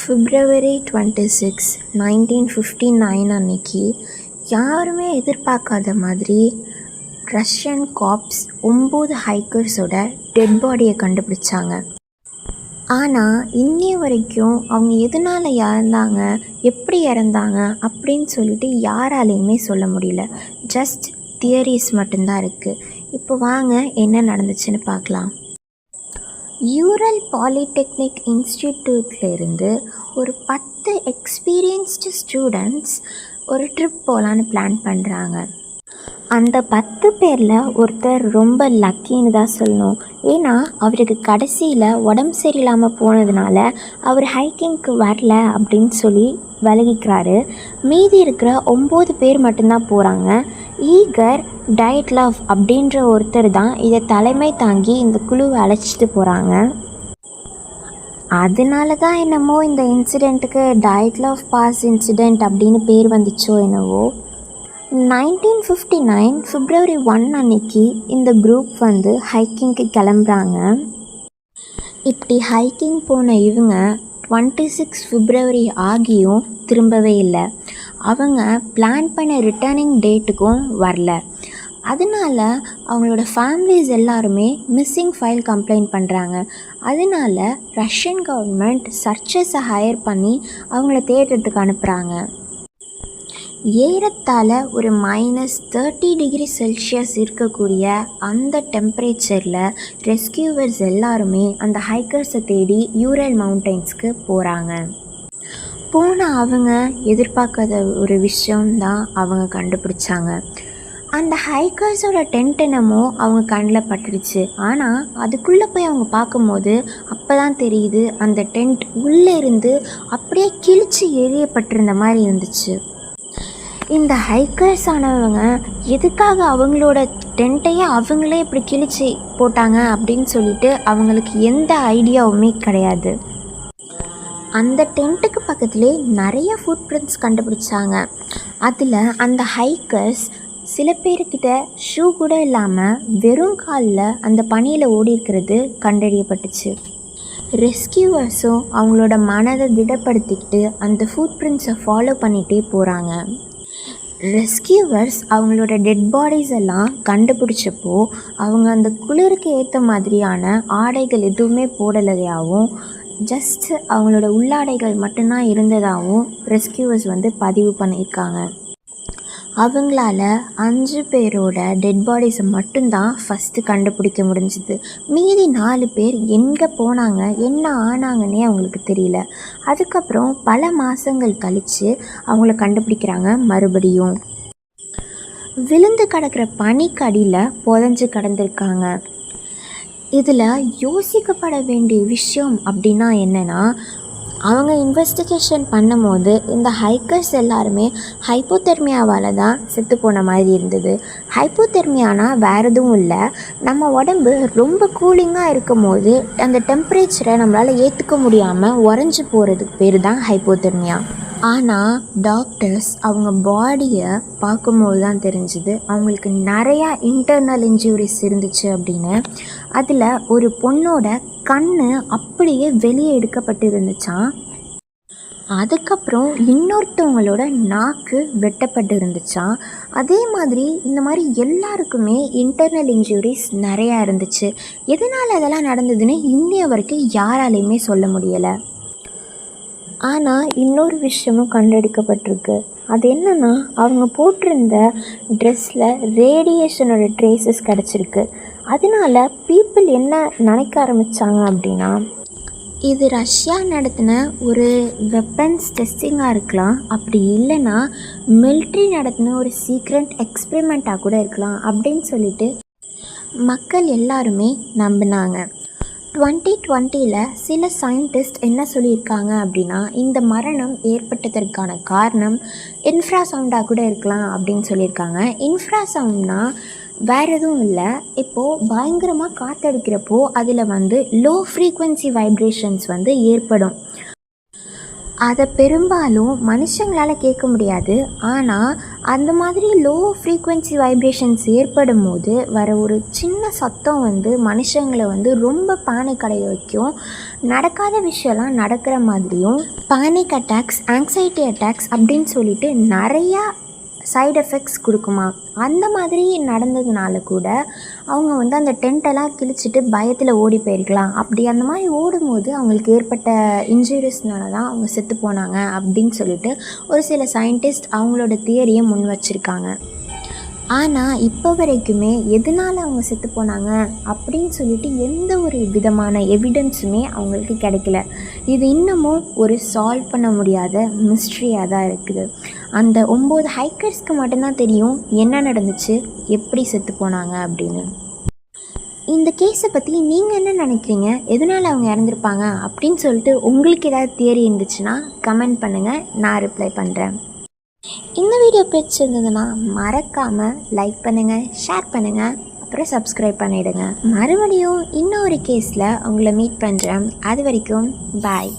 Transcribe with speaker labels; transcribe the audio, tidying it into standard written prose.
Speaker 1: February 26, 1959 அன்னைக்கு யாருமே எதிர்பார்க்காத மாதிரி ரஷ்யன் காப்ஸ் 9 ஹைக்கர்ஸோட டெட் பாடியை கண்டுபிடிச்சாங்க. ஆனால் இன்னைய வரைக்கும் அவங்க எதனால் இறந்தாங்க, எப்படி இறந்தாங்க அப்படின்னு சொல்லிட்டு யாராலையுமே சொல்ல முடியல. ஜஸ்ட் தியரிஸ் மட்டும்தான் இருக்குது. இப்போ வாங்க என்ன நடந்துச்சுன்னு பார்க்கலாம். யூரல் பாலிடெக்னிக் இன்ஸ்டிடியூட்லேருந்து ஒரு 10 எக்ஸ்பீரியன்ஸ்டு ஸ்டூடெண்ட்ஸ் ஒரு ட்ரிப் போகலான்னு பிளான் பண்ணுறாங்க. அந்த 10 பேரில் ஒருத்தர் ரொம்ப லக்கின்னு தான் சொல்லணும். ஏன்னா அவருக்கு கடைசியில் உடம்பு சரியில்லாமல் போனதுனால அவர் ஹைக்கிங்க்கு வரல அப்படின்னு சொல்லி விலகிக்கிறாரு. மீதி இருக்கிற 9 பேர் மட்டும்தான் போகிறாங்க. ஈகர் டைட்லவ் அப்படின்ற ஒருத்தர் தான் இதை தலைமை தாங்கி இந்த குழுவை அழைச்சிட்டு போகிறாங்க. அதனால தான் என்னமோ இந்த இன்சிடெண்ட்டுக்கு டைட்லவ் பாஸ் இன்சிடெண்ட் அப்படின்னு பேர் வந்துச்சோ என்னவோ. 1959 February 1 அன்னைக்கு இந்த குரூப் ஹைக்கிங்க்கு கிளம்புறாங்க. இப்படி ஹைக்கிங் போன இவங்க 26 February ஆகியும் திரும்பவே இல்லை. அவங்க பிளான் பண்ண ரிட்டர்னிங் டேட்டுக்கும் வரல. அதனால அவங்களோட ஃபேமிலிஸ் எல்லாருமே மிஸ்ஸிங் ஃபைல் கம்ப்ளைண்ட் பண்ணுறாங்க. அதனால ரஷ்யன் கவர்மெண்ட் சர்ச்சஸை ஹையர் பண்ணி அவங்கள தேடுறதுக்கு அனுப்புகிறாங்க. ஏறத்தாழ ஒரு -30°C இருக்கக்கூடிய அந்த டெம்பரேச்சரில் ரெஸ்கியூவர்ஸ் எல்லாருமே அந்த ஹைக்கர்ஸை தேடி யூரல் மவுண்டன்ஸ்க்கு போகிறாங்க. போன அவங்க எதிர்பார்க்காத ஒரு விஷயம்தான் அவங்க கண்டுபிடிச்சாங்க. அந்த ஹைக்கர்ஸோட டென்ட் என்னமோ அவங்க கண்ணில் பட்டுடுச்சு. ஆனால் அதுக்குள்ளே போய் அவங்க பார்க்கும்போது அப்போ தான் தெரியுது அந்த டென்ட் உள்ளே இருந்து அப்படியே கிழிச்சு எரியப்பட்டிருந்த மாதிரி இருந்துச்சு. இந்த ஹைக்கர்ஸ் ஆனவங்க எதுக்காக அவங்களோட டென்ட்டையே அவங்களே இப்படி கிழிச்சு போட்டாங்க அப்படின்னு சொல்லிட்டு அவங்களுக்கு எந்த ஐடியாவுமே கிடையாது. அந்த டென்ட்டுக்கு பக்கத்துலேயே நிறைய ஃபுட் பிரிண்ட்ஸ் கண்டுபிடிச்சாங்க. அதில் அந்த ஹைக்கர்ஸ் சில பேர்கிட்ட ஷூ கூட இல்லாமல் வெறும் காலில் அந்த பனியில் ஓடி இருக்கிறது கண்டறியப்பட்டுச்சு. ரெஸ்கியூவர்ஸும் அவங்களோட மனதை திடப்படுத்திக்கிட்டு அந்த ஃபுட் பிரிண்ட்ஸை ஃபாலோ பண்ணிகிட்டே போகிறாங்க. ரெஸ்கியூவர்ஸ் அவங்களோட டெட் பாடிஸ் எல்லாம் கண்டுபிடிச்சப்போ அவங்க அந்த குளிருக்கு ஏற்ற மாதிரியான ஆடைகள் எதுவுமே போடலையாகவும் ஜஸ்ட் அவங்களோட உள்ளாடைகள் மட்டும்தான் இருந்ததாகவும் ரெஸ்கியூவர்ஸ் பதிவு பண்ணியிருக்காங்க. அவங்களால 5 பேரோட டெட் பாடிஸை மட்டும்தான் ஃபஸ்ட்டு கண்டுபிடிக்க முடிஞ்சுது. மீதி 4 பேர் எங்கே போனாங்க, என்ன ஆனாங்கன்னே அவங்களுக்கு தெரியல. அதுக்கப்புறம் பல மாதங்கள் கழித்து அவங்கள கண்டுபிடிக்கிறாங்க. மறுபடியும் விழுந்து கிடக்கிற பனிக்கடியில் புதஞ்சு கிடந்திருக்காங்க. இதில் யோசிக்கப்பட வேண்டிய விஷயம் அப்படின்னா என்னென்னா, அவங்க இன்வெஸ்டிகேஷன் பண்ணும்போது இந்த ஹைக்கர்ஸ் எல்லாருமே ஹைப்போதெர்மியாவால் தான் செத்து போன மாதிரி இருந்தது. ஹைப்போதெர்மியானா வேறு எதுவும் இல்லை, நம்ம உடம்பு ரொம்ப கூலிங்காக இருக்கும் போது அந்த டெம்பரேச்சரை நம்மளால் ஏற்றுக்க முடியாமல் உறைஞ்சி போகிறதுக்கு பேர் தான் ஹைப்போதெர்மியா. ஆனால் டாக்டர்ஸ் அவங்க பாடியை பார்க்கும்போது தான் தெரிஞ்சுது அவங்களுக்கு நிறையா இன்டர்னல் இன்ஜுரிஸ் இருந்துச்சு அப்படின்னு. அதில் ஒரு பொண்ணோட கண் அப்படியே வெளியே எடுக்கப்பட்டு இருந்துச்சான். அதுக்கப்புறம் இன்னொருத்தவங்களோட நாக்கு வெட்டப்பட்டு இருந்துச்சான். அதே மாதிரி இந்த மாதிரி எல்லாருக்குமே இன்டர்னல் இன்ஜுரிஸ் நிறையா இருந்துச்சு. எதனால் அதெல்லாம் நடந்ததுன்னு இன்னைய வரைக்கும் யாராலையுமே சொல்ல முடியலை. ஆனால் இன்னொரு விஷயமும் கண்டெடுக்கப்பட்டிருக்கு. அது என்னென்னா, அவங்க போட்டிருந்த ட்ரெஸ்ஸில் ரேடியேஷனோட ட்ரேசஸ் கிடச்சிருக்கு. அதனால பீப்புள் என்ன நினைக்க ஆரம்பித்தாங்க அப்படின்னா, இது ரஷ்யா நடத்தின ஒரு வெப்பன்ஸ் டெஸ்டிங்காக இருக்கலாம், அப்படி இல்லைன்னா மிலிட்ரி நடத்தின ஒரு சீக்ரெட் எக்ஸ்பெரிமெண்ட்டாக கூட இருக்கலாம் அப்படின்னு சொல்லிட்டு மக்கள் எல்லாருமே நம்பினாங்க. 2020 சில சயின்டிஸ்ட் என்ன சொல்லியிருக்காங்க அப்படின்னா, இந்த மரணம் ஏற்பட்டதற்கான காரணம் இன்ஃப்ராசவுண்டாக கூட இருக்கலாம் அப்படின்னு சொல்லியிருக்காங்க. இன்ஃப்ராசவுண்ட்னா வேறு எதுவும் இல்லை, இப்போது பயங்கரமாக காற்றடிக்கிறப்போ அதில் லோ ஃப்ரீக்வன்சி வைப்ரேஷன்ஸ் ஏற்படும். அதை பெரும்பாலும் மனுஷங்களால் கேட்க முடியாது. ஆனால் அந்த மாதிரி லோ ஃப்ரீக்வென்சி வைப்ரேஷன்ஸ் ஏற்படும் போது வர ஒரு சின்ன சத்தம் வந்து மனுஷங்களை வந்து ரொம்ப பேனிக் அடைய வைக்கும். நடக்காத விஷயம்லாம் நடக்கிற மாதிரியும் பேனிக் அட்டாக்ஸ், ஆங்ஸைட்டி அட்டாக்ஸ் அப்படின்னு சொல்லிட்டு நிறையா சைடு எஃபெக்ட்ஸ் கொடுக்குமா. அந்த மாதிரி நடந்ததுனால கூட அவங்க வந்து அந்த டென்ட்டெல்லாம் கிழிச்சிட்டு பயத்தில் ஓடி போயிருக்கலாம். அப்படி அந்த மாதிரி ஓடும்போது அவங்களுக்கு ஏற்பட்ட இன்ஜுரிஸ்னால தான் அவங்க செத்து போனாங்க அப்படின்னு சொல்லிட்டு ஒரு சில சயின்டிஸ்ட் அவங்களோட தியரியை முன் வச்சுருக்காங்க. ஆனால் இப்போ வரைக்குமே எதனால் அவங்க செத்து போனாங்க அப்படின்னு சொல்லிட்டு எந்த ஒரு விதமான எவிடன்ஸுமே அவங்களுக்கு கிடைக்கல. இது இன்னமும் ஒரு சால்வ் பண்ண முடியாத மிஸ்ட்ரியாக தான் இருக்குது. அந்த 9 ஹைக்கர்ஸ்க்கு மட்டும்தான் தெரியும் என்ன நடந்துச்சு, எப்படி செத்து போனாங்க அப்படின்னு. இந்த கேஸை பற்றி நீங்கள் என்ன நினைக்கிறீங்க? எதனால் அவங்க இறந்துருப்பாங்க அப்படின்னு சொல்லிட்டு உங்களுக்கு ஏதாவது தியரி இருந்துச்சுன்னா கமெண்ட் பண்ணுங்கள், நான் ரிப்ளை பண்ணுறேன். இந்த வீடியோ பிடிச்சிருந்ததுன்னா மறக்காமல் லைக் பண்ணுங்கள், ஷேர் பண்ணுங்கள், அப்புறம் சப்ஸ்கிரைப் பண்ணிவிடுங்க. மறுபடியும் இன்னொரு கேஸில் உங்களை மீட் பண்ணுறேன். அது வரைக்கும் பாய்.